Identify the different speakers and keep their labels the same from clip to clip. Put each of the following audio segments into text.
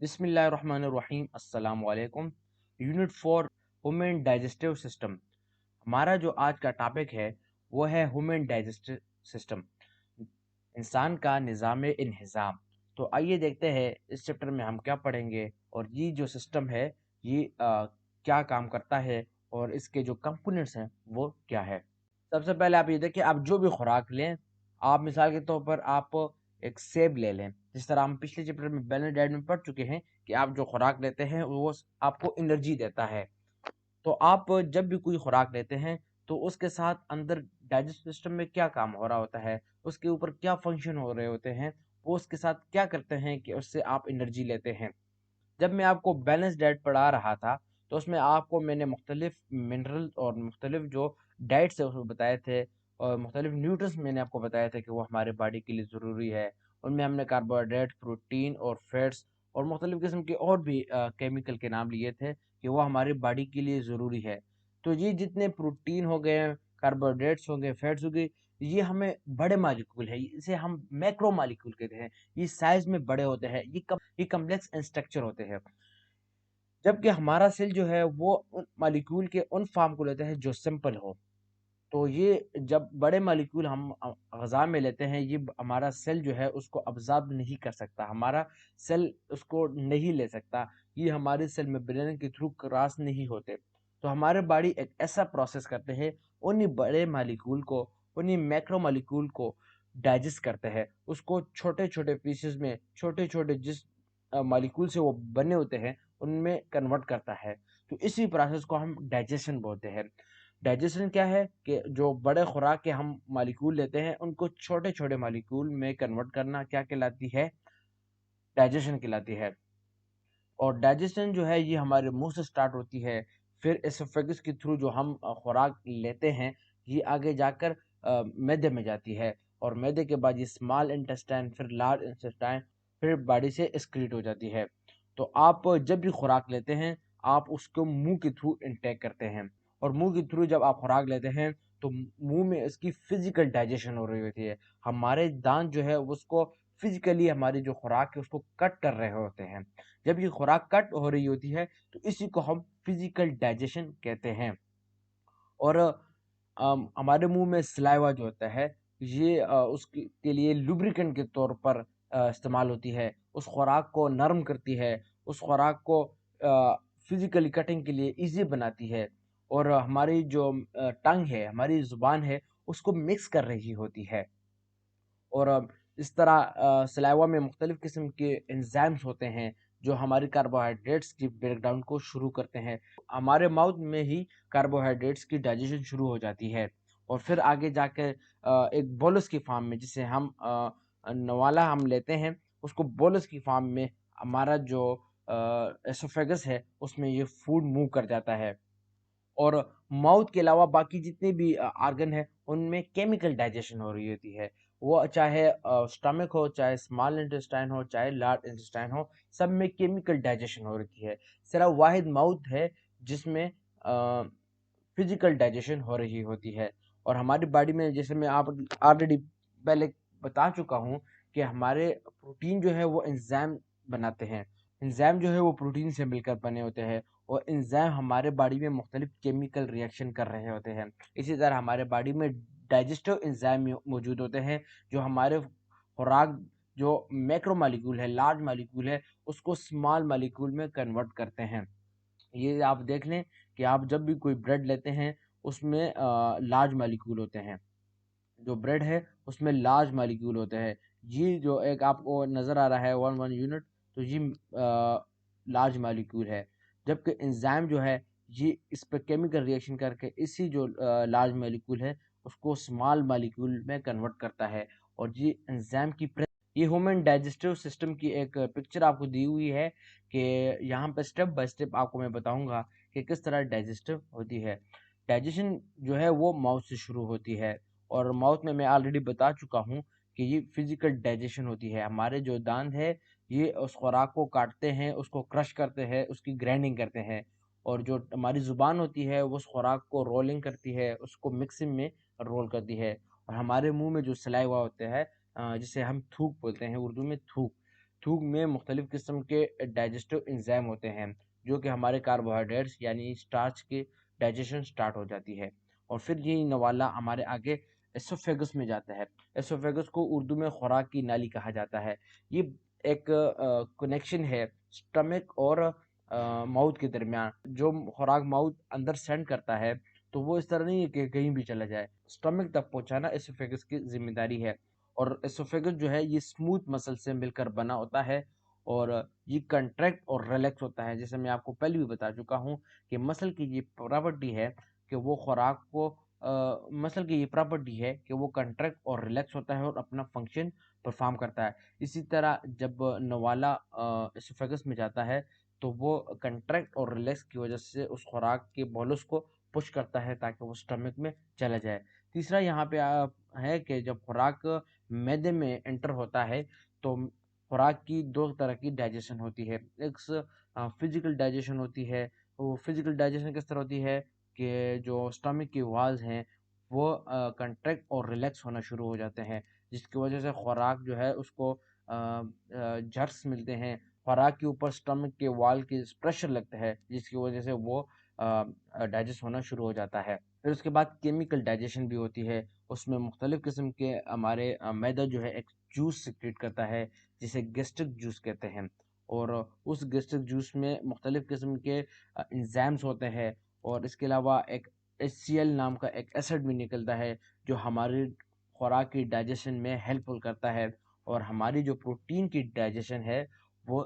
Speaker 1: बिस्मिल्लाहिर्रहमानिर्रहीम अस्सलाम वालेकुम। Unit 4 human digestive system. हमारा जो आज का टॉपिक है वो है ह्यूमन डाइजेस्टिव सिस्टम, इंसान का निज़ाम इंहिज़ाम। तो आइए देखते हैं इस चैप्टर में हम क्या पढ़ेंगे और ये जो सिस्टम है ये क्या काम करता है और इसके जो कंपोनेंट्स हैं वो क्या है। सबसे पहले आप ये देखिए, आप जो भी खुराक लें, आप मिसाल के तौर पर आप एक सेब ले लें। जिस तरह हम पिछले चैप्टर में बैलेंस डाइट में पढ़ चुके हैं कि आप जो खुराक लेते हैं वो आपको एनर्जी देता है। तो आप जब भी कोई खुराक लेते हैं तो उसके साथ अंदर डाइजेस्ट सिस्टम में क्या काम हो रहा होता है, उसके ऊपर क्या फंक्शन हो रहे होते हैं, वो उसके साथ क्या करते हैं कि उससे आप एनर्जी लेते हैं। जब मैं आपको बैलेंस डाइट पढ़ा रहा था तो उसमें आपको मैंने मुख्तलिफ मिनरल और मुख्तलिफ जो डाइट्स है उसमें बताए थे और मुख्तलिफ न्यूट्रिएंट्स मैंने आपको बताया था कि वो हमारे बॉडी के लिए ज़रूरी है। उनमें हमने कार्बोहाइड्रेट, प्रोटीन और फैट्स और मुख्तलिफ किस्म के और भी केमिकल के नाम लिए थे कि वो हमारी बॉडी के लिए ज़रूरी है। तो ये जितने प्रोटीन हो गए, कार्बोहाइड्रेट्स हो गए, फैट्स हो गई, ये हमें बड़े मालिक्यूल है, इसे हम मैक्रो मालिक्यूल कहते हैं। ये साइज में बड़े होते हैं, ये कम्प्लेक्स इन स्ट्रक्चर होते हैं। जबकि हमारा सेल जो है वो उन मालिक्यूल के उन फॉर्म को लेता है जो सिंपल हो। तो ये जब बड़े मालिक्यूल हम ग़िज़ा में लेते हैं, ये हमारा सेल जो है उसको अब्ज़ॉर्ब नहीं कर सकता, हमारा सेल उसको नहीं ले सकता, ये हमारे सेल मेम्ब्रेन के थ्रू क्रॉस नहीं होते। तो हमारे बॉडी एक ऐसा प्रोसेस करते हैं, उन्हीं बड़े मालिक्यूल को, उन्हीं मैक्रो मालिक्यूल को डाइजेस्ट करते हैं, उसको छोटे-छोटे पीसेस में, छोटे-छोटे जिस मालिक्यूल से वो बने होते हैं, उनमें कन्वर्ट करता है। तो इसी प्रोसेस को हम डाइजेशन बोलते हैं। डाइजेशन क्या है कि जो बड़े खुराक के हम मालिक्यूल लेते हैं उनको छोटे-छोटे मालिक्यूल में कन्वर्ट करना क्या कहलाती है? डाइजेशन कहलाती है। और डाइजेशन जो है ये हमारे मुँह से स्टार्ट होती है, फिर एसोफेगस के थ्रू जो हम खुराक लेते हैं, ये आगे जाकर मैदे में जाती है और मैदे के बाद ये स्मॉल इंटेस्टाइन, फिर लार्ज इंटेस्टाइन, फिर बॉडी से एक्सक्रीट हो जाती है। तो आप जब भी खुराक लेते हैं, आप उसको मुँह के थ्रू इनटेक करते हैं और मुँह के थ्रू जब आप खुराक लेते हैं, तो मुँह में इसकी फिज़िकल डाइजेशन हो रही होती है। हमारे दाँत जो है उसको फिज़िकली हमारी जो खुराक है उसको कट कर रहे होते हैं। जब ये खुराक कट हो रही होती है तो इसी को हम फिजिकल डाइजेशन कहते हैं। और हमारे मुंह में सलाइवा जो होता है ये उसके के लिए लुब्रिकेंट के तौर पर इस्तेमाल होती है, उस खुराक को नरम करती है, उस खुराक को फिजिकली कटिंग के इजी बनाती है और हमारी जो टंग है, हमारी जुबान है, उसको मिक्स कर रही होती है। और इस तरह सलाइवा में मुख्तलिफ किस्म के एंजाइम्स होते हैं जो हमारी कार्बोहाइड्रेट्स की ब्रेकडाउन को शुरू करते हैं। हमारे माउथ में ही कार्बोहाइड्रेट्स की डाइजेशन शुरू हो जाती है और फिर आगे जाकर एक बोलस की फॉर्म में जिसे हम नवाला हम लेते हैं, उसको बोलस की फॉर्म में हमारा जो एसोफेगस है उसमें ये फूड मूव कर जाता है। और माउथ के अलावा बाकी जितने भी ऑर्गन है उनमें केमिकल डाइजेशन हो रही होती है। वो चाहे स्टमक हो, चाहे स्मॉल इंटेस्टाइन हो, चाहे लार्ज इंटेस्टाइन हो, सब में केमिकल डाइजेशन हो रही है। सिर्फ वाहिद माउथ है जिसमें फिजिकल डाइजेशन हो रही होती है। और हमारी बॉडी में जैसे मैं आप ऑलरेडी पहले बता चुका हूँ कि हमारे प्रोटीन जो है वो एंजाइम बनाते हैं। एंजाइम जो है वो प्रोटीन से मिलकर बने होते हैं और एंजाइम हमारे बॉडी में मुख्तलिफ केमिकल रिएक्शन कर रहे होते हैं। इसी तरह हमारे बॉडी में डाइजेस्टिव एंजाइम मौजूद होते हैं जो हमारे खुराक जो मैक्रो मॉलिक्यूल है, लार्ज मॉलिक्यूल है, उसको स्मॉल मॉलिक्यूल में कन्वर्ट करते हैं। ये आप देख लें कि आप जब भी कोई ब्रेड लेते हैं उसमें लार्ज मॉलिक्यूल होते हैं। जो ब्रेड है उसमें लार्ज मॉलिक्यूल होते हैं। ये जो एक आपको नज़र आ रहा है 1 यूनिट, तो ये लार्ज मॉलिक्यूल है। जबकि एंजाइम जो है ये इस पे केमिकल रिएक्शन करके इसी जो लार्ज मॉलिक्यूल है उसको स्मॉल मॉलिक्यूल में कन्वर्ट करता है। और ये एंजाइम की ये ह्यूमन डाइजेस्टिव सिस्टम की एक पिक्चर आपको दी हुई है कि यहाँ पे स्टेप बाय स्टेप आपको मैं बताऊंगा कि किस तरह डाइजेस्टिव होती है। डाइजेशन जो है वो माउथ से शुरू होती है और माउथ में मैं ऑलरेडी बता चुका हूँ कि ये फिजिकल डाइजेशन होती है। हमारे जो दांत है ये उस खुराक को काटते हैं, उसको क्रश करते हैं, उसकी ग्राइंडिंग करते हैं और जो हमारी ज़ुबान होती है वो उस खुराक को रोलिंग करती है, उसको मिक्सिंग में रोल करती है। और हमारे मुंह में जो सलाइवा होता है जिसे हम थूक बोलते हैं उर्दू में थूक, थूक में मुख्तलिफ किस्म के डाइजेस्टिव एंजाइम होते हैं जो कि हमारे कार्बोहाइड्रेट्स यानी स्टार्च के डाइजेशन स्टार्ट हो जाती है। और फिर ये नवाला हमारे आगे एसोफेगस में जाता है। एसोफेगस को उर्दू में खुराक की नाली कहा जाता है। ये एक कनेक्शन है स्टमक और माउथ के दरमियान। जो खुराक माउथ अंदर सेंड करता है तो वो इस तरह नहीं है कि कहीं भी चला जाए, स्टमक तक पहुंचाना एसोफेगस की जिम्मेदारी है। और एसोफेगस जो है ये स्मूथ मसल से मिलकर बना होता है और ये कंट्रैक्ट और रिलैक्स होता है। जैसे मैं आपको पहले भी बता चुका हूँ कि मसल की ये प्रॉपर्टी है कि वो खुराक को मसल की ये प्रॉपर्टी है कि वो कंट्रैक्ट और रिलैक्स होता है और अपना फंक्शन परफॉर्म करता है। इसी तरह जब नवाला एसोफेगस में जाता है तो वो कंट्रैक्ट और रिलैक्स की वजह से उस खुराक के बोलस को पुश करता है ताकि वो स्टमक में चला जाए। तीसरा यहाँ पे है कि जब खुराक मैदे में एंटर होता है तो खुराक की दो तरह की डाइजेशन होती है। एक फिजिकल डाइजेशन होती है। वो फिजिकल डाइजेशन किस तरह होती है कि जो स्टमक की वाल्स हैं वो कंट्रैक्ट और रिलैक्स होना शुरू हो जाते हैं, जिसकी वजह से खुराक जो है उसको झट्स मिलते हैं। खुराक के ऊपर स्टमक के वाल की प्रेशर लगता है जिसकी वजह से वो डाइजेस्ट होना शुरू हो जाता है। फिर उसके बाद केमिकल डाइजेशन भी होती है। उसमें मुख्तलिफ किस्म के हमारे मैदा जो है एक जूस सिक्रेट करता है जिसे गैस्ट्रिक जूस कहते हैं। और उस गैस्ट्रिक जूस में मुख्तलिफ किस्म के इंजाइम्स होते हैं और इसके अलावा एक HCl नाम का एक एसिड भी निकलता है जो हमारी खुराक की डाइजेशन में हेल्पफुल करता है। और हमारी जो प्रोटीन की डाइजेशन है वो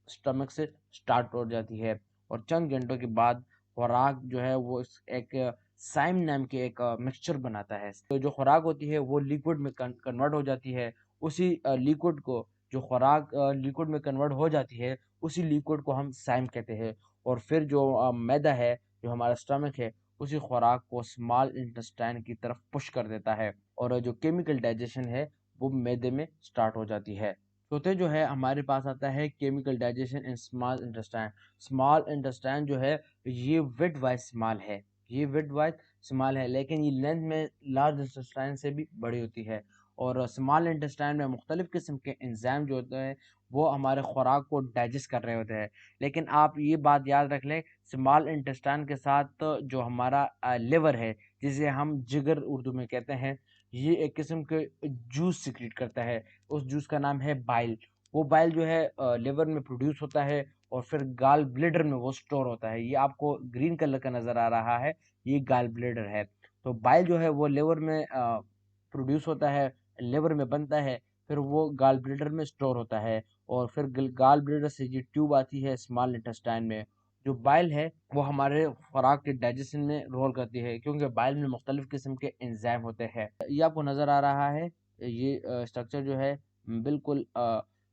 Speaker 1: स्टमक से स्टार्ट हो जाती है और चंद घंटों के बाद खुराक जो है वो एक साइम नाम के एक मिक्सचर बनाता है। तो जो खुराक होती है वो लिक्विड में कन्वर्ट हो जाती है। उसी लिक्विड को जो खुराक लिक्विड में कन्वर्ट हो जाती है उसी लिक्विड को हम साइम कहते हैं। और फिर जो मैदा है जो हमारा स्टमक है उसी खुराक को स्मॉल इंटेस्टाइन की तरफ पुश कर देता है और जो केमिकल डाइजेशन है वो मैदे में स्टार्ट हो जाती है। चौथे जो है हमारे पास आता है chemical digestion in small intestine. Small intestine जो है ये विड वाइज स्मॉल है। ये विड वाइज स्मॉल है लेकिन ये लेंथ में लार्ज इंटेस्टाइन से भी बड़ी होती है। और स्मॉल इंटेस्टाइन में मुख्तलिफ किस्म के एंजाइम जो होते हैं वो हमारे खुराक को डाइजेस्ट कर रहे होते हैं। लेकिन आप ये बात याद रख लें स्मॉल इंटेस्टाइन के साथ जो हमारा लिवर है जिसे हम जिगर उर्दू में कहते हैं, ये एक किस्म के जूस सिक्रेट करता है। उस जूस का नाम है बाइल। वो बाइल जो है लिवर में प्रोड्यूस होता है और फिर गाल ब्लेडर में वो स्टोर होता है। ये आपको ग्रीन कलर का नजर आ रहा है, ये गाल ब्लेडर है। तो बाइल जो है वो लिवर में प्रोड्यूस होता है, लिवर में बनता है, फिर वो गाल ब्लेडर में स्टोर होता है और फिर गाल ब्लेडर से ये ट्यूब आती है स्मॉल इंटेस्टाइन में। जो बाइल है वो हमारे खुराक के डाइजेशन में रोल करती है क्योंकि बाइल में मुख्तलिफ किस्म के एंजाइम होते हैं। ये आपको नज़र आ रहा है, ये स्ट्रक्चर जो है बिल्कुल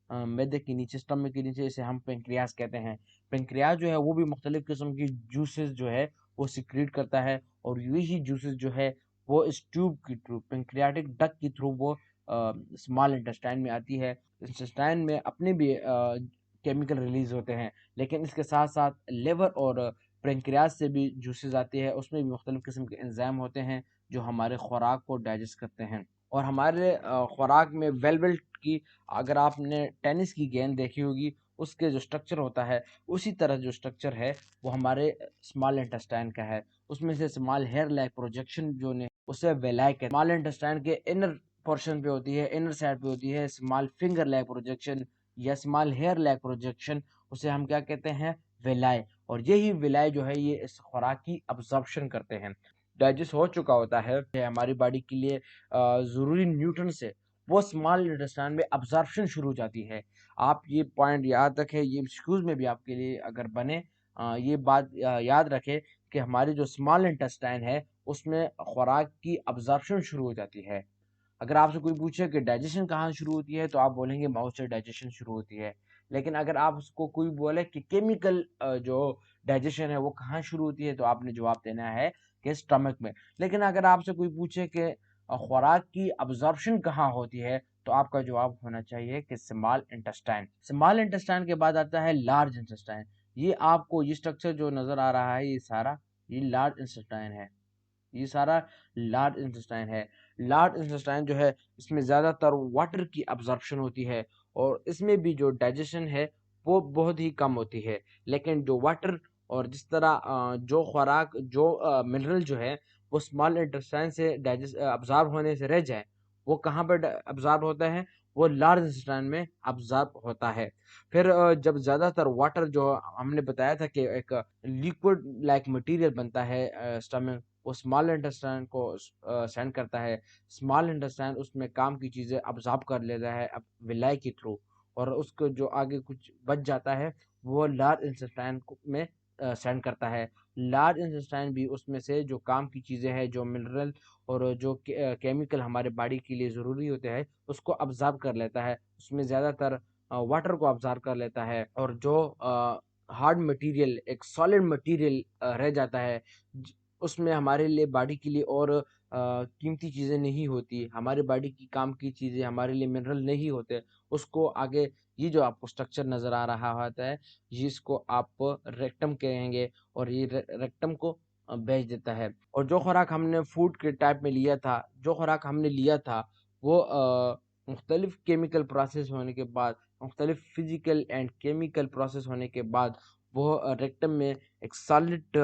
Speaker 1: मैदे के नीचे, स्टमक के नीचे, इसे हम पेंक्रियाज कहते हैं। पेंक्रियाज जो है वो भी मुख्तलिफ किस्म की जूसेस जो है वो सिक्रीट करता है और यही जूसेस जो है वो इस ट्यूब के थ्रू, पेंक्रियाटिक डक्ट के थ्रू वो स्मॉल इंटेस्टाइन में आती है। इंटेस्टाइन में अपने भी केमिकल रिलीज होते हैं लेकिन इसके साथ साथ लिवर और पेंक्रियाज से भी जूसेस आती है, उसमें भी मुख्तलिफ किस्म के एंजाइम होते हैं जो हमारे खुराक को डाइजेस्ट करते हैं। और हमारे खुराक में वेलवेट की, अगर आपने टेनिस की गेंद देखी होगी उसके जो स्ट्रक्चर होता है उसी तरह जो स्ट्रक्चर है वो हमारे स्मॉल इंटेस्टाइन का है। उसमें से स्मॉल हेयर लाइक प्रोजेक्शन जो ने उसे वेलाई कहते हैं। स्मॉल इंटेस्टाइन के इनर पोर्शन पे होती है, इनर साइड पे होती है स्मॉल फिंगर लाइक प्रोजेक्शन या स्मॉल हेयर लाइक प्रोजेक्शन, उसे हम क्या कहते हैं, विलाय। और यही विलाय जो है ये इस खुराक की अब्जॉर्प्शन करते हैं। डाइजेस्ट हो चुका होता है हमारी बॉडी के लिए ज़रूरी न्यूट्रन से वो स्मॉल इंटेस्टाइन में अब्जॉर्प्शन शुरू हो जाती है। आप ये पॉइंट याद रखें, ये एक्सक्यूज में भी आपके लिए अगर बने ये बात याद रखें कि हमारी जो स्मॉल इंटेस्टाइन है उसमें खुराक की अब्जॉर्प्शन शुरू हो जाती है। अगर आपसे कोई पूछे कि डाइजेशन कहाँ शुरू होती है तो आप बोलेंगे माउथ से डाइजेशन शुरू होती है। लेकिन अगर आप उसको कोई बोले कि केमिकल जो डाइजेशन है वो कहाँ शुरू होती है तो आपने जवाब देना है कि स्टमक में। लेकिन अगर आपसे कोई पूछे कि खुराक की अब्जॉर्प्शन कहाँ होती है तो आपका जवाब होना चाहिए कि स्मॉल इंटेस्टाइन। स्मॉल इंटेस्टाइन के बाद आता है लार्ज इंटेस्टाइन। ये आपको ये स्ट्रक्चर जो नजर आ रहा है ये सारा ये लार्ज इंटेस्टाइन है। ये सारा लार्ज इंटेस्टाइन है। लार्ज इंटेस्टाइन जो है इसमें ज़्यादातर वाटर की अब्जॉर्प्शन होती है और इसमें भी जो डाइजेशन है वो बहुत ही कम होती है। लेकिन जो वाटर और जिस तरह जो खुराक जो मिनरल जो है वो स्मॉल इंटेस्टाइन से डाइजेस्ट अब्जॉर्ब होने से रह जाए, वो कहाँ पर अब्जॉर्ब होता है? वो लार्ज इंटेस्टाइन में अब्जॉर्ब होता है। फिर जब ज़्यादातर वाटर जो हमने बताया था कि एक लिक्विड लाइक मटेरियल बनता है स्टमक, वो स्मॉल इंटेस्टाइन को सेंड करता है। स्मॉल इंटेस्टाइन उसमें काम की चीज़ें अब्जॉर्ब कर लेता है अब विलाई के थ्रू, और उसको जो आगे कुछ बच जाता है वो लार्ज इंटेस्टाइन में सेंड करता है। लार्ज इंटेस्टाइन भी उसमें से जो काम की चीज़ें हैं, जो मिनरल और जो केमिकल हमारे बॉडी के लिए ज़रूरी होते हैं, उसको अब्जॉर्ब कर लेता है। उसमें ज़्यादातर वाटर को अब्जॉर्ब कर लेता है, और जो हार्ड मटेरियल, एक सॉलिड मटेरियल रह जाता है, उसमें हमारे लिए बॉडी के लिए और कीमती चीज़ें नहीं होती, हमारे बॉडी की काम की चीज़ें हमारे लिए मिनरल नहीं होते, उसको आगे ये जो आपको स्ट्रक्चर नज़र आ रहा होता है, जिसको आप रेक्टम कहेंगे, और ये रेक्टम को भेज देता है। और जो खुराक हमने फूड के टाइप में लिया था, जो खुराक हमने लिया था, वो मुख्तलिफ केमिकल प्रोसेस होने के बाद, मुख्तलिफ फिजिकल एंड केमिकल प्रोसेस होने के बाद, वो रेक्टम में एक सॉलिड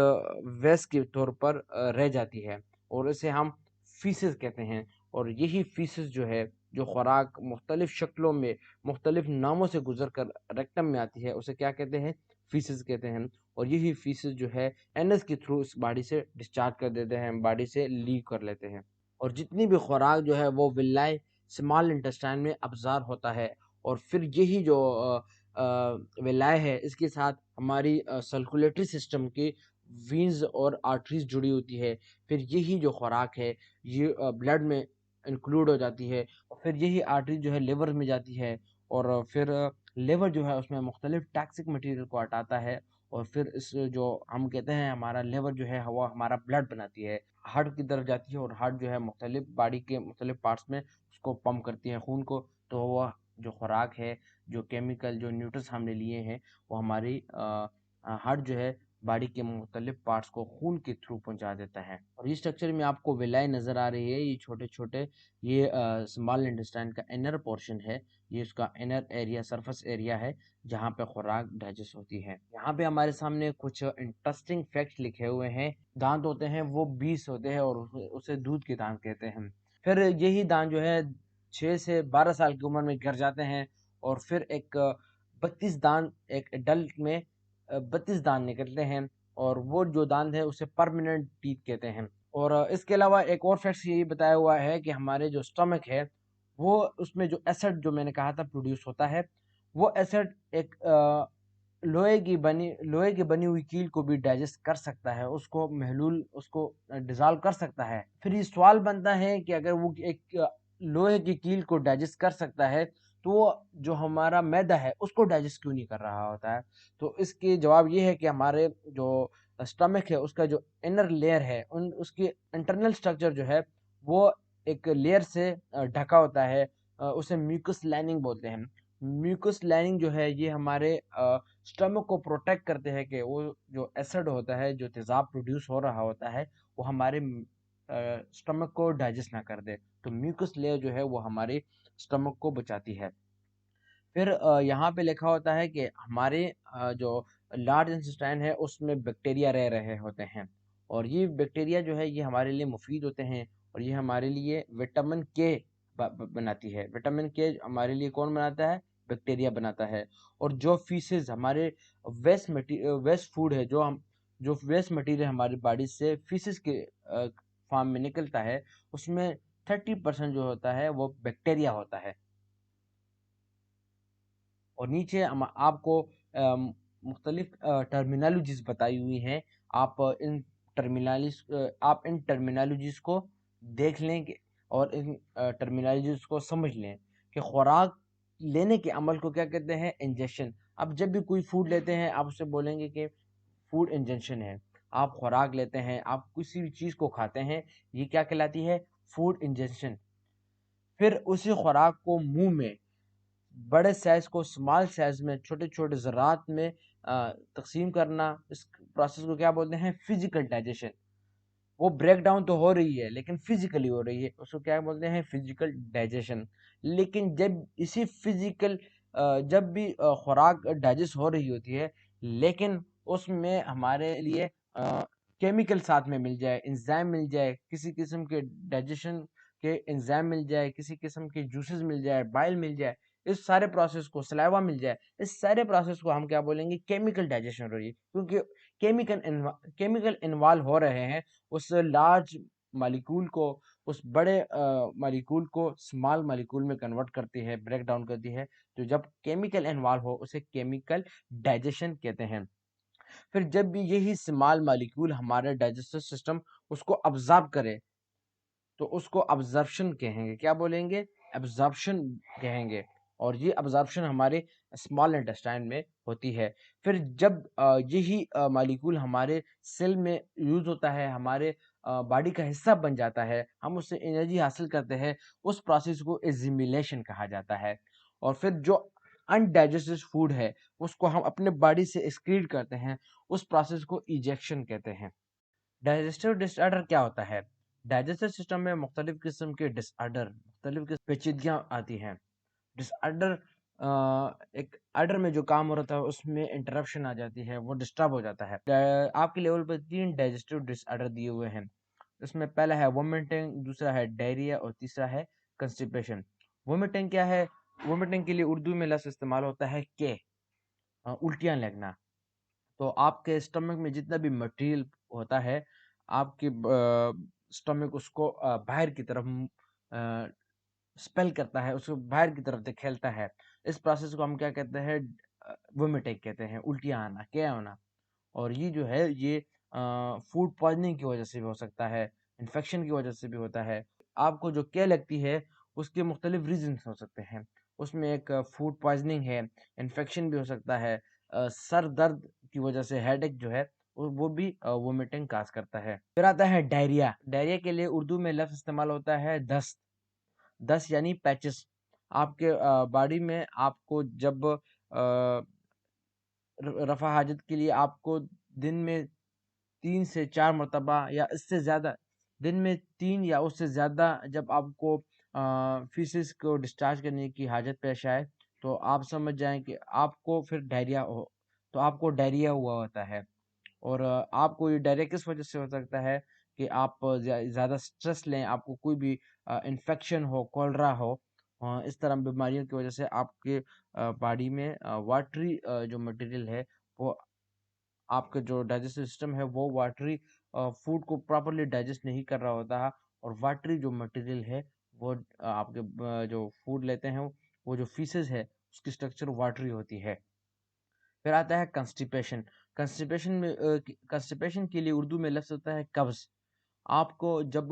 Speaker 1: वेस्ट के तौर पर रह जाती है, और इसे हम फीसेस कहते हैं। और यही फीसेस जो है, जो खुराक मुख्तलिफ शक्लों में मुख्तलिफ नामों से गुजर कर रेक्टम में आती है, उसे क्या कहते हैं? फीसेस कहते हैं। और यही फीसेस जो है एनएस के थ्रू इस बॉडी से डिस्चार्ज कर देते हैं, बॉडी से लीक कर लेते हैं। और जितनी भी खुराक जो है वो विलाई स्मॉल इंटेस्टाइन में अब्जॉर्ब होता है, और फिर यही जो विलाय है, इसके साथ हमारी सर्कुलेटरी सिस्टम की वीन्स और आर्टरीज जुड़ी होती है। फिर यही जो खुराक है ये ब्लड में इंक्लूड हो जाती है, और फिर यही आर्टरी जो है लिवर में जाती है, और फिर लिवर जो है उसमें मुख्तलिफ टॉक्सिक मटेरियल को हटाता है, और फिर इस जो हम कहते हैं हमारा लिवर जो है वो हमारा ब्लड बनाती है, हार्ट की तरफ जाती है, और हार्ट जो है मुख्तलिफ बॉडी के मुख्तलिफ पार्ट्स में उसको पंप करती है खून को। तो वह जो खुराक है, जो केमिकल, जो न्यूट्रंस हमने लिए हैं, वो हमारी हार्ट जो है बॉडी के मुख्तलिफ पार्ट्स को खून के थ्रू पहुंचा देता है। और इस स्ट्रक्चर में आपको विलाई नज़र आ रही है, ये छोटे छोटे, ये स्मॉल इंटेस्टाइन का इनर पोर्शन है, ये उसका इनर एरिया, सरफेस एरिया है, जहाँ पे खुराक डाइजेस्ट होती है। यहाँ पे हमारे सामने कुछ इंटरेस्टिंग फैक्ट्स लिखे हुए हैं। दांत होते हैं वो 20 होते हैं, और उसे दूध के दांत कहते हैं। फिर यही दांत जो है 6 से 12 साल की उम्र में गिर जाते हैं, और फिर एक 32 दांत एक एडल्ट में 32 दांत निकलते हैं, और वो जो दांत है उसे परमानेंट टीथ कहते हैं। और इसके अलावा एक और फैक्ट ये बताया हुआ है कि हमारे जो स्टमक है, वो उसमें जो एसिड जो मैंने कहा था प्रोड्यूस होता है, वो एसिड एक लोहे की बनी हुई कील को भी डाइजेस्ट कर सकता है, उसको महलूल, उसको डिजॉल्व कर सकता है। फिर ये सवाल बनता है कि अगर वो एक लोहे की कील को डाइजेस्ट कर सकता है, तो वो जो हमारा मैदा है उसको डाइजेस्ट क्यों नहीं कर रहा होता है? तो इसके जवाब ये है कि हमारे जो स्टमक है उसका जो इनर लेयर है, उन उसकी इंटरनल स्ट्रक्चर जो है वो एक लेयर से ढका होता है, उसे म्यूकस लाइनिंग बोलते हैं। म्यूकस लाइनिंग जो है ये हमारे स्टमक को प्रोटेक्ट करते हैं कि वो जो एसिड होता है, जो तेज़ाब प्रोड्यूस हो रहा होता है, वो हमारे स्टमक को डाइजेस्ट ना कर दे। तो म्यूकस लेयर जो है वो हमारे स्टमक को बचाती है। फिर यहाँ पे लिखा होता है कि हमारे जो लार्ज इंटेस्टाइन है उसमें बैक्टीरिया रह रहे होते हैं, और ये बैक्टीरिया जो है ये हमारे लिए मुफीद होते हैं, और ये हमारे लिए विटामिन के बनाती है। विटामिन के हमारे लिए कौन बनाता है? बैक्टीरिया बनाता है। और जो फीसेस हमारे वेस्ट फूड है, जो वेस्ट मटेरियल हमारी बॉडी से फीसेस के फॉर्म में निकलता है, उसमें 30% जो होता है वो बैक्टीरिया होता है। और नीचे आपको मुख्तलिफ टर्मिनोलॉजीज बताई हुई हैं। आप इन टर्मिनोलॉजीज को देख लें और इन टर्मिनोलॉजीज को समझ लें कि खुराक लेने के अमल को क्या कहते हैं? इंजेक्शन। अब जब भी कोई फूड लेते हैं आप उससे बोलेंगे कि फूड इंजेक्शन है। आप खुराक लेते हैं, आप किसी भी चीज़ को खाते हैं, ये क्या कहलाती है? Food injection. फिर उसी खुराक को मुंह में बड़े साइज को स्मॉल साइज में छोटे छोटे ज़रात में तकसीम करना, इस प्रोसेस को क्या बोलते हैं? Physical digestion. वो ब्रेक डाउन तो हो रही है लेकिन फिजिकली हो रही है, उसको क्या बोलते हैं? Physical digestion. लेकिन जब इसी फिजिकल जब भी खुराक डाइजेस्ट हो रही होती है, लेकिन उसमें हमारे लिए केमिकल साथ में मिल जाए, एंजाइम मिल जाए, किसी किस्म के डाइजेशन के एंजाइम मिल जाए, किसी किस्म के जूसेस मिल जाए, बाइल मिल जाए, इस सारे प्रोसेस को सलाइवा मिल जाए, इस सारे प्रोसेस को हम क्या बोलेंगे? केमिकल डाइजेशन हो रही है, क्योंकि केमिकल इन्वॉल्व हो रहे हैं उस लार्ज मालिक्यूल को, उस बड़े मालिक्यूल को स्मॉल मालिक्यूल में कन्वर्ट करती है, ब्रेक डाउन करती है। तो जब केमिकल इन्वॉल्व हो उसे केमिकल डाइजेशन कहते हैं। फिर जब भी यही स्मॉल मालिक्यूल हमारे डाइजेस्टिव सिस्टम उसको अब्जॉर्ब करे, तो उसको अब्जॉर्प्शन कहेंगे। क्या बोलेंगे? अब्जॉर्प्शन कहेंगे। और ये अब्जॉर्प्शन हमारे स्मॉल इंटेस्टाइन में होती है। फिर जब यही मॉलिक्यूल हमारे सेल में यूज होता है, हमारे बॉडी का हिस्सा बन जाता है, हम उससे एनर्जी हासिल करते हैं, उस प्रोसेस को एजिमिलेशन कहा जाता है। और फिर जो अनडाइजेस्टेड फूड है उसको हम अपने बॉडी से एक्सक्रीट करते हैं, उस प्रोसेस को इजेक्शन कहते हैं। डाइजेस्टिव डिसऑर्डर क्या होता है? डाइजेस्टिव सिस्टम में मुख्तलिफ किस्म के डिसऑर्डर, मुख्तलिफ पेचीदगियाँ आती हैं। डिसऑर्डर एक आर्डर में जो काम हो रहा था उसमें इंटरप्शन आ जाती है, वो डिस्टर्ब हो जाता है। आपके लेवल पर 3 डाइजेस्टिव डिसऑर्डर दिए हुए हैं। इसमें पहला है वोमिटिंग, दूसरा है डायरिया और तीसरा है कंस्टिपेशन। वोमिटिंग क्या है? वोमिटिंग के लिए उर्दू में लफ्ज़ इस्तेमाल होता है के, उल्टियाँ लगना। तो आपके स्टमक में जितना भी मटेरियल होता है, आपके स्टमक उसको बाहर की तरफ स्पेल करता है, उसको बाहर की तरफ धकेलता है। इस प्रोसेस को हम क्या कहते हैं? वोमिटिंग कहते हैं, उल्टियाँ आना, क्या होना। और ये जो है ये फूड पॉइजनिंग की वजह से भी हो सकता है, इन्फेक्शन की वजह से भी होता है। आपको जो क्या लगती है उसके मुख्तलिफ रीजंस हो सकते हैं। उसमें एक फूड पॉइजनिंग है, इन्फेक्शन भी हो सकता है, सर दर्द की वजह से हेडेक जो है वो भी वोमिटिंग काज करता है। फिर आता है डायरिया। डायरिया के लिए उर्दू में लफ्ज़ इस्तेमाल होता है दस्त। दस्त यानी पैचेस। आपके बॉडी में आपको जब रफ़ा हाजत के लिए आपको दिन में 3 से 4 मर्तबा या इससे ज़्यादा, दिन में 3 या उससे ज़्यादा जब आपको फीसेस को डिस्चार्ज करने की हाजत पेश आए, तो आप समझ जाएँ कि आपको फिर डायरिया हो, तो आपको डायरिया हुआ होता है। और आपको ये डायरिया किस वजह से हो सकता है कि आप ज़्यादा स्ट्रेस लें, आपको कोई भी इन्फेक्शन हो, कोलरा हो, इस तरह बीमारियों की वजह से आपके बॉडी में वाटरी जो मटेरियल है वो, आपका जो डाइजेस्टिव सिस्टम है वो वाटरी फूड को प्रॉपर्ली डाइजेस्ट नहीं कर रहा होता है, और वाटरी जो मटेरियल है वो आपके जो फूड लेते हैं वो जो फीसेस है उसकी स्ट्रक्चर वाटरी होती है। फिर आता है कंस्टिपेशन। कंस्टिपेशन के लिए उर्दू में लफ्ज़ होता है कब्ज़। आपको जब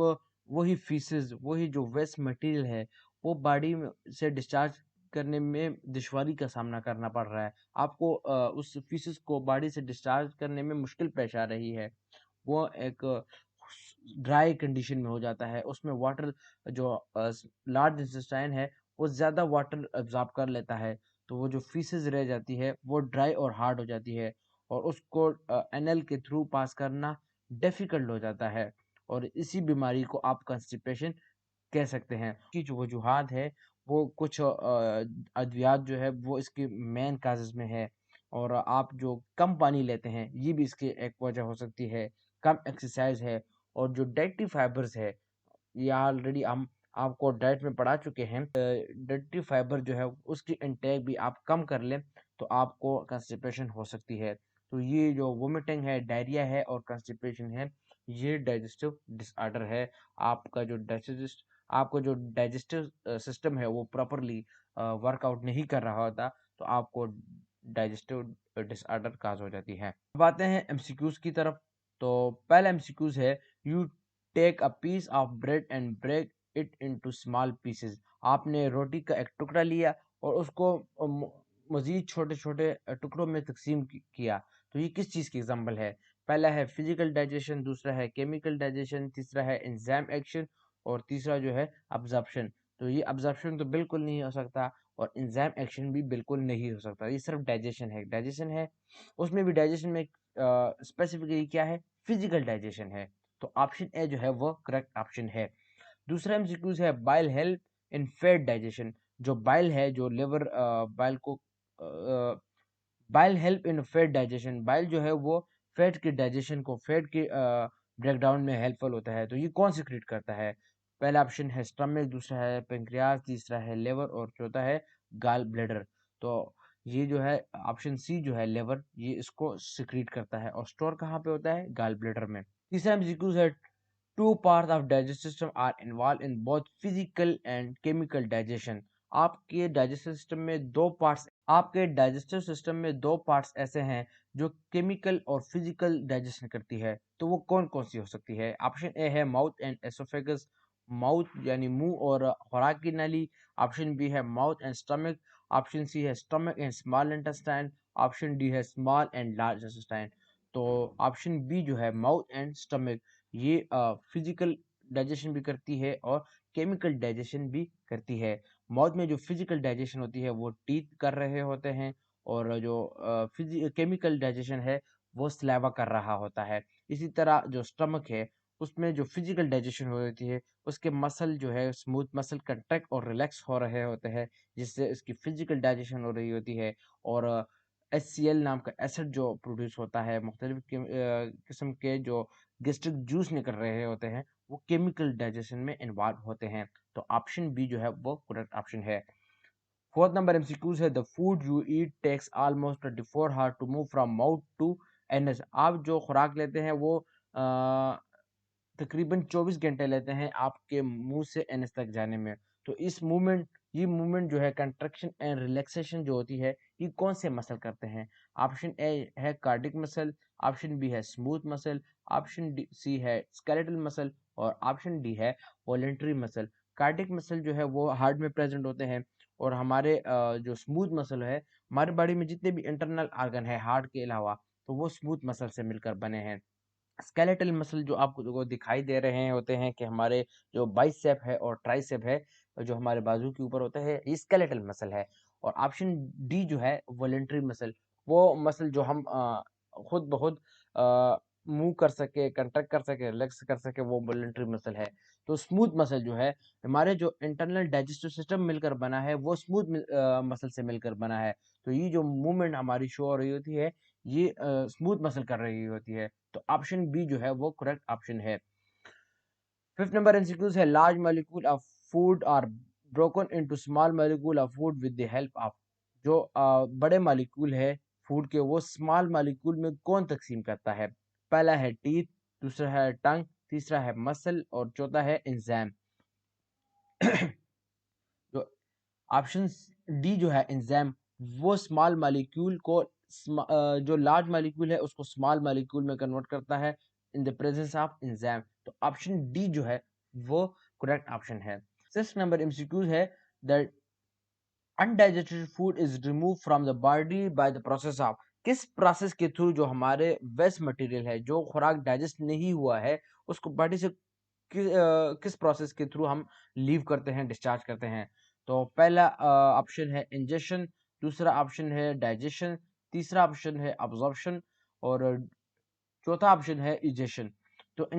Speaker 1: वही फीसेस, वही जो वेस्ट मटेरियल है वो बॉडी में से डिस्चार्ज करने में दुश्वारी का सामना करना पड़ रहा है, आपको उस फीसेस को बॉडी से डिस्चार्ज करने में मुश्किल पेश आ रही है, वो एक ड्राई कंडीशन में हो जाता है, उसमें वाटर जो लार्ज इंटेस्टाइन है वो ज़्यादा वाटर एब्जॉर्ब कर लेता है, तो वो जो फीसेस रह जाती है वो ड्राई और हार्ड हो जाती है, और उसको एनएल के थ्रू पास करना डिफ़िकल्ट हो जाता है, और इसी बीमारी को आप कंस्टिपेशन कह सकते हैं। की जो वजूहात है वो कुछ अद्वियात जो है वो इसकी मेन काजेज़ में है, और आप जो कम पानी लेते हैं ये भी इसकी एक वजह हो सकती है, कम एक्सरसाइज है, और जो डाइटरी फाइबर्स है, ये ऑलरेडी हम आपको डाइट में पढ़ा चुके हैं। डाइटरी फाइबर जो है उसकी इंटेक भी आप कम कर लें तो आपको कंस्टिपेशन हो सकती है। तो ये जो वोमिटिंग है, डायरिया है और कंस्टिपेशन है, ये डाइजेस्टिव डिसऑर्डर है। आपका जो डाइजेस्टिव सिस्टम है वो प्रॉपरली वर्कआउट नहीं कर रहा होता, तो आपको डाइजेस्टिव डिसऑर्डर काज हो जाती है। अब आते हैं एमसीक्यूज की तरफ। तो पहला एमसीक्यूज है, you take a piece of bread and break it into small pieces. आपने रोटी का एक टुकड़ा लिया और उसको मजीद छोटे छोटे टुकड़ों में तकसीम किया। तो ये किस चीज़ की एग्जाम्पल है? पहला है फिजिकल डाइजेशन, दूसरा है केमिकल डाइजेशन, तीसरा है एंजाइम एक्शन, और तीसरा जो है अब्जॉर्प्शन। तो ये अब्जॉर्प्शन तो बिल्कुल नहीं हो सकता, और एंजाइम एक्शन भी बिल्कुल नहीं हो सकता। ये सिर्फ डाइजेशन है। उसमें भी डाइजेशन में स्पेसिफिकली क्या है? फिजिकल डाइजेशन है। तो ऑप्शन ए जो है वो करेक्ट ऑप्शन है। दूसरा एमसीक्यूज है, bile help in fat digestion. जो बाइल है, जो लिवर बाइल को bile help in fat digestion. Bile जो है वो फैट की डाइजेशन को, फैट की ब्रेकडाउन में हेल्पफुल होता है। तो ये कौन सिक्रीट करता है? पहला ऑप्शन है स्टमक, दूसरा है पेंक्रियाज, तीसरा है लिवर और चौथा है गाल ब्लैडर। तो ये जो है ऑप्शन सी जो है लिवर, ये इसको सिक्रीट करता है और स्टोर कहाँ पे होता है? गाल ब्लैडर में। तीसरा एमसीक्यू है two parts of digestive system are involve in both physical and chemical digestion. आपके डाइजेस्टिव सिस्टम में दो पार्ट्स आपके डाइजेस्टिव सिस्टम में दो पार्ट्स ऐसे हैं जो केमिकल और फिजिकल डाइजेशन करती है। तो वो कौन कौन सी हो सकती है? ऑप्शन ए है माउथ एंड एसोफेगस, माउथ यानी मुंह और खुराक की नली। ऑप्शन बी है mouth and stomach. Option C है stomach and small intestine. Option D है स्मॉल एंड लार्ज इंटेस्टाइन। तो ऑप्शन बी जो है माउथ एंड स्टमक, ये फिजिकल डाइजेशन भी करती है और केमिकल डाइजेशन भी करती है। माउथ में जो फिजिकल डाइजेशन होती है वो टीथ कर रहे होते हैं, और जो केमिकल डाइजेशन है वो स्लाइवा कर रहा होता है। इसी तरह जो स्टमक है उसमें जो फिजिकल डाइजेशन हो रही है उसके मसल जो है स्मूथ मसल कंट्रैक्ट और रिलैक्स हो रहे होते हैं, जिससे इसकी फिजिकल डाइजेशन हो रही होती है। और HCl नाम का एसिड जो प्रोड्यूस होता है, मुख्तलिफ किस्म के जो गैस्ट्रिक जूस निकल रहे होते हैं, वो केमिकल डाइजेशन में इन्वॉल्व होते हैं। तो ऑप्शन बी जो है वो करेक्ट ऑप्शन है। फोर्थ नंबर एमसीक्यूज है the food you eat takes almost 24 hour to move from mouth to anus. आप जो खुराक लेते हैं वो तकरीबन 24 घंटे लेते हैं आपके मुंह से एनएस तक जाने में। तो ये मूवमेंट जो है कंट्रैक्शन एंड रिलैक्सेशन जो होती है, ये कौन से मसल करते हैं? ऑप्शन ए है कार्डिक मसल, ऑप्शन बी है smooth muscle, option D C है स्केलेटल मसल और ऑप्शन डी है वॉलेंटरी मसल। कार्डिक मसल जो है वो हार्ट में प्रेजेंट होते हैं, और हमारे जो स्मूथ मसल है, हमारे बॉडी में जितने भी इंटरनल ऑर्गन है हार्ट के अलावा, तो वो स्मूथ मसल से मिलकर बने हैं। स्केलेटल मसल जो आपको जो दिखाई दे रहे हैं होते हैं कि हमारे जो बाइसेप है और ट्राइसेप है, जो हमारे बाजू के ऊपर होता है, ये स्केलेटल मसल है। और ऑप्शन डी जो है वॉलेंटरी मसल, वो मसल जो हम खुद ब खुद मूव कर सके, कंट्रैक्ट कर सके, रिलैक्स कर सके, वो वॉलेंटरी मसल है। तो स्मूथ मसल जो है, हमारे जो इंटरनल डाइजेस्टिव सिस्टम मिलकर बना है वो स्मूथ मसल से मिलकर बना है। तो ये जो मूवमेंट हमारी शो हो रही होती है, ये स्मूथ मसल कर रही होती है। तो ऑप्शन बी जो है वो करेक्ट ऑप्शन है। फिफ्थ नंबर एमसीक्यूज है large molecule of food are broken into small molecule of food with the help of. जो बड़े मॉलिक्यूल है फूड के, वो स्मॉल मॉलिक्यूल में कौन तकसीम करता है? पहला है टीथ, दूसरा है टंग, तीसरा है मसल और चौथा है एंजाइम। जो ऑप्शन डी जो है एंजाइम, वो स्मॉल मॉलिक्यूल को जो लार्ज मॉलिक्यूल है उसको स्मॉल मॉलिक्यूल में कन्वर्ट करता है in the presence of enzyme. तो ऑप्शन डी जो है वो करेक्ट ऑप्शन है। सिक्स नंबर एमसीक्यू है that undigested food is remove from the body by the process of. किस प्रोसेस के थ्रू जो हमारे वेस्ट मटेरियल है, जो खुराक डाइजेस्ट नहीं हुआ है, उसको बॉडी से किस प्रोसेस के थ्रू हम लीव करते हैं, डिस्चार्ज करते हैं? तो पहला ऑप्शन है इंजेशन, दूसरा ऑप्शन है डाइजेशन, तीसरा ऑप्शन है अब्जॉर्प्शन और चौथा ऑप्शन है इजेशन। तो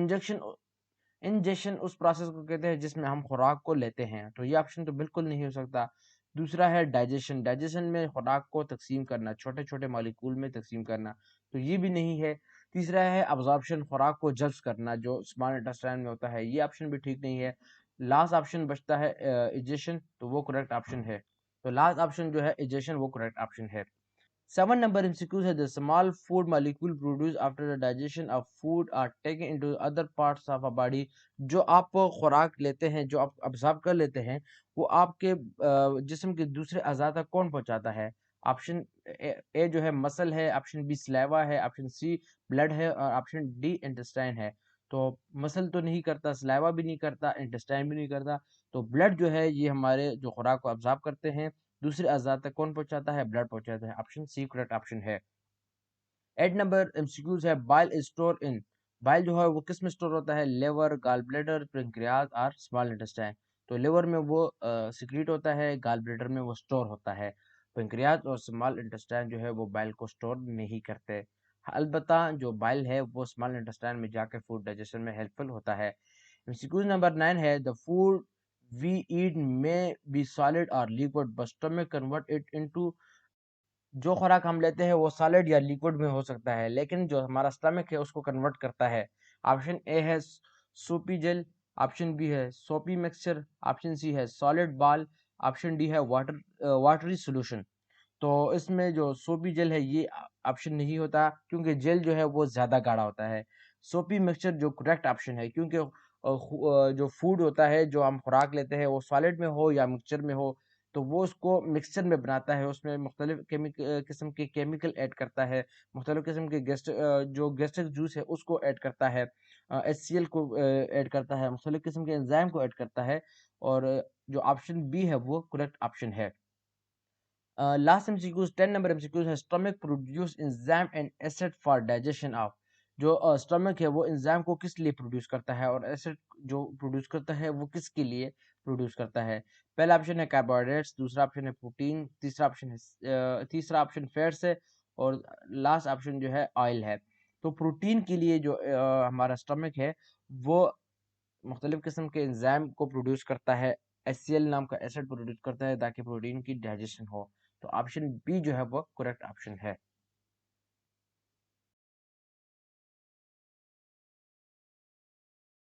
Speaker 1: इंजेशन उस प्रोसेस को कहते हैं जिसमें हम खुराक को लेते हैं, तो ये ऑप्शन तो बिल्कुल नहीं हो सकता। दूसरा है डाइजेशन, डाइजेशन में खुराक को तकसीम करना, छोटे छोटे मॉलिक्यूल में तकसीम करना, तो ये भी नहीं है। तीसरा है अब्जॉर्प्शन, खुराक को जब्स करना जो स्मॉल इंटेस्टाइन में होता है, ये ऑप्शन भी ठीक नहीं है। लास्ट ऑप्शन बचता है इजेशन, तो वो करेक्ट ऑप्शन है। तो लास्ट ऑप्शन जो है इजेशन, वो करेक्ट ऑप्शन है। 7 number MCQs है the small food molecule produced after the digestion of food are taken into other parts of a body। जो आप खुराक लेते हैं, जो आप अब्जॉर्ब कर लेते हैं, वो आपके जिस्म के दूसरे अज़ा तक कौन पहुंचाता है? ऑप्शन ए जो है मसल है, ऑप्शन बी स्लाइवा है, ऑप्शन सी ब्लड है और ऑप्शन डी इंटेस्टाइन है। तो मसल तो नहीं करता, स्लाइवा भी नहीं करता, इंटेस्टाइन भी नहीं करता। तो ब्लड जो है ये हमारे जो खुराक को अब्जॉर्ब करते हैं, दूसरे अज़ा तक कौन पहुंचाता है? ब्लड पहुंचाता है। ऑप्शन सी करेक्ट ऑप्शन है। 8 नंबर एमसीक्यूज है बाइल स्टोर इन। बाइल जो है वो किस में स्टोर होता है? लिवर, गाल ब्लैडर, पेंक्रियाज और स्मॉल इंटेस्टाइन। तो लिवर में वो सिक्रीट होता है, गाल ब्लैडर में वो स्टोर होता है। पेंक्रियाज और स्मॉल इंटेस्टाइन जो है वो बाइल को स्टोर नहीं करते। अलबत्ता जो बाइल है वो स्मॉल इंटेस्टाइन में जाकर फूड डाइजेशन में हेल्पफुल होता है। एमसीक्यूज नंबर 9 है the food we eat may be solid or liquid, but stomach convert it into, जो खुराक हम लेते हैं वो सॉलिड या लिक्विड में हो सकता है, लेकिन जो हमारा स्टमक है उसको कन्वर्ट करता है। ऑप्शन ए है सोपी जेल, ऑप्शन बी है सोपी मिक्सचर, ऑप्शन सी है सॉलिड बॉल, ऑप्शन डी है वाटरी सॉल्यूशन। तो इसमें जो सोपी जेल है ये ऑप्शन नहीं होता, क्योंकि जेल जो है वो ज़्यादा गाढ़ा होता है। सोपी मिक्सचर जो करेक्ट ऑप्शन है, क्योंकि जो फूड होता है, जो हम खुराक लेते हैं, वो सॉलिड में हो या मिक्सचर में हो, तो वो उसको मिक्सचर में बनाता है, उसमें मुख्तलिफ किस्म के केमिकल ऐड करता है, मुख्तलिफ किस्म के जो गैस्ट्रिक जूस है उसको ऐड करता है, HCl को ऐड करता है, मुख्तलिफ किस्म के एंजाइम को ऐड करता है, और जो ऑप्शन बी है वो करेक्ट ऑप्शन है। लास्ट एमसीक्यूज 10 नंबर एमसीक्यूज है, stomach produce enzyme and acid for digestion of. जो स्टमक है वो एंजाइम को किस लिए प्रोड्यूस करता है, और एसिड जो प्रोड्यूस करता है वो किसके लिए प्रोड्यूस करता है। पहला ऑप्शन है कार्बोहाइड्रेट्स, दूसरा ऑप्शन है प्रोटीन, तीसरा ऑप्शन फैट्स है, और लास्ट ऑप्शन जो है ऑयल है। तो प्रोटीन के लिए जो हमारा स्टमक है वो मुख्तलिफ किस्म के एंजाइम को प्रोड्यूस करता है, HCl नाम का एसिड प्रोड्यूस करता है ताकि प्रोटीन की डाइजेशन हो। तो ऑप्शन बी जो है वो करेक्ट ऑप्शन है।